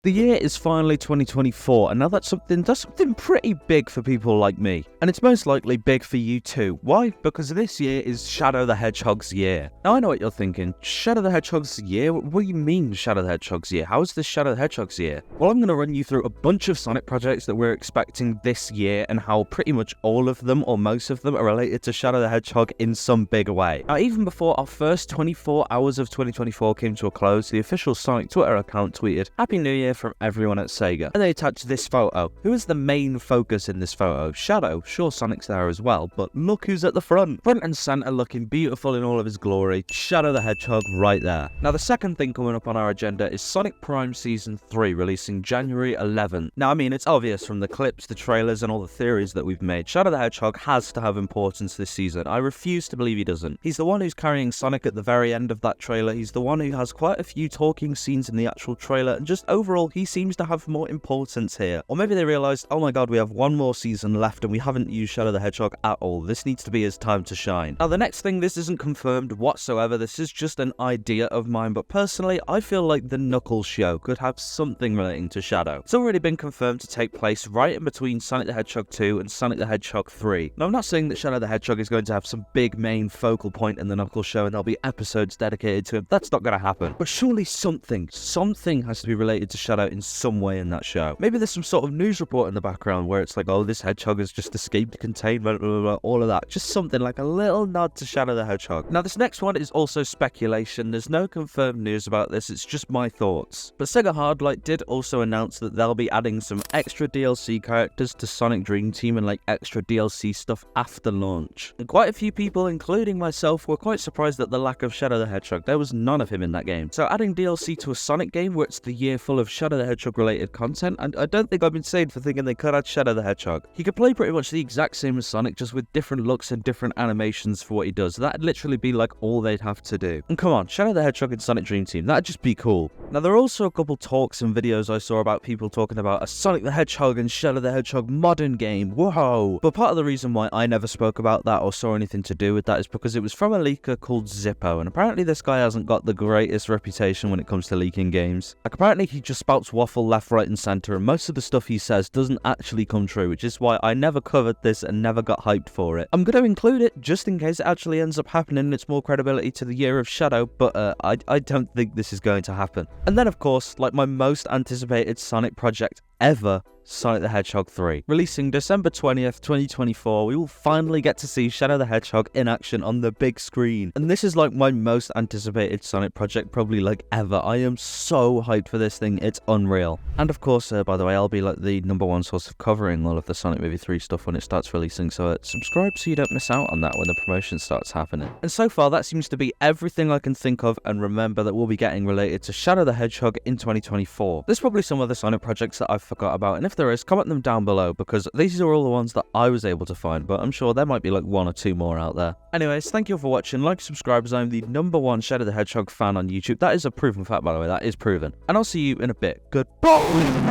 The year is finally 2024, and now that's something pretty big for people like me. And it's most likely big for you too. Why? Because this year is Shadow the Hedgehog's year. Now I know what you're thinking. Shadow the Hedgehog's year? What do you mean Shadow the Hedgehog's year? How is this Shadow the Hedgehog's year? Well, I'm going to run you through a bunch of Sonic projects that we're expecting this year and how pretty much all of them, or most of them, are related to Shadow the Hedgehog in some big way. Now, even before our first 24 hours of 2024 came to a close, the official Sonic Twitter account tweeted, "Happy New Year from everyone at Sega." And they attached this photo. Who is the main focus in this photo? Shadow. Sure, Sonic's there as well, but look who's at the front. Front and center, looking beautiful in all of his glory. Shadow the Hedgehog right there. Now, the second thing coming up on our agenda is Sonic Prime Season 3, releasing January 11th. Now, I mean, it's obvious from the clips, the trailers, and all the theories that we've made. Shadow the Hedgehog has to have importance this season. I refuse to believe he doesn't. He's the one who's carrying Sonic at the very end of that trailer. He's the one who has quite a few talking scenes in the actual trailer, and just overall, he seems to have more importance here. Or maybe they realized, oh my god, we have one more season left and we haven't used Shadow the Hedgehog at all. This needs to be his time to shine. Now, the next thing, this isn't confirmed whatsoever. This is just an idea of mine, but personally, I feel like the Knuckles show could have something relating to Shadow. It's already been confirmed to take place right in between Sonic the Hedgehog 2 and Sonic the Hedgehog 3. Now, I'm not saying that Shadow the Hedgehog is going to have some big main focal point in the Knuckles show and there'll be episodes dedicated to him. That's not going to happen. But surely something has to be related to Shadow in some way in that show. Maybe there's some sort of news report in the background where it's like, oh, this hedgehog has just escaped containment, blah, blah, blah, all of that. Just something like a little nod to Shadow the Hedgehog. Now, this next one is also speculation. There's no confirmed news about this. It's just my thoughts. But Sega Hardlight did also announce that they'll be adding some extra DLC characters to Sonic Dream Team and like extra DLC stuff after launch. And quite a few people, including myself, were quite surprised at the lack of Shadow the Hedgehog. There was none of him in that game. So adding DLC to a Sonic game where it's the year full of Shadow the Hedgehog related content, and I don't think I've been insane for thinking they could add Shadow the Hedgehog. He could play pretty much the exact same as Sonic, just with different looks and different animations for what he does. That'd literally be like all they'd have to do. And come on, Shadow the Hedgehog in Sonic Dream Team, that'd just be cool. Now, there are also a couple talks and videos I saw about people talking about a Sonic the Hedgehog and Shadow the Hedgehog modern game. Whoa! But part of the reason why I never spoke about that or saw anything to do with that is because it was from a leaker called Zippo, and apparently this guy hasn't got the greatest reputation when it comes to leaking games. Like, apparently he just spouts waffle left, right, and center, and most of the stuff he says doesn't actually come true, which is why I never covered this and never got hyped for it. I'm going to include it just in case it actually ends up happening and it's more credibility to the year of Shadow, but I don't think this is going to happen. And then, of course, like my most anticipated Sonic project ever, Sonic the Hedgehog 3. Releasing December 20th, 2024, we will finally get to see Shadow the Hedgehog in action on the big screen. And this is like my most anticipated Sonic project probably like ever. I am so hyped for this thing, it's unreal. And of course, by the way, I'll be like the #1 source of covering all of the Sonic Movie 3 stuff when it starts releasing, so subscribe so you don't miss out on that when the promotion starts happening. And so far, that seems to be everything I can think of and remember that we'll be getting related to Shadow the Hedgehog in 2024. There's probably some other Sonic projects that I've forgot about, and if there is, comment them down below, because these are all the ones that I was able to find, but I'm sure there might be like 1 or 2 more out there. Anyways, thank you for watching. Like, subscribe, as I'm the #1 Shadow the Hedgehog fan on YouTube. That is a proven fact, by the way. That is proven. And I'll see you in a bit. Goodbye!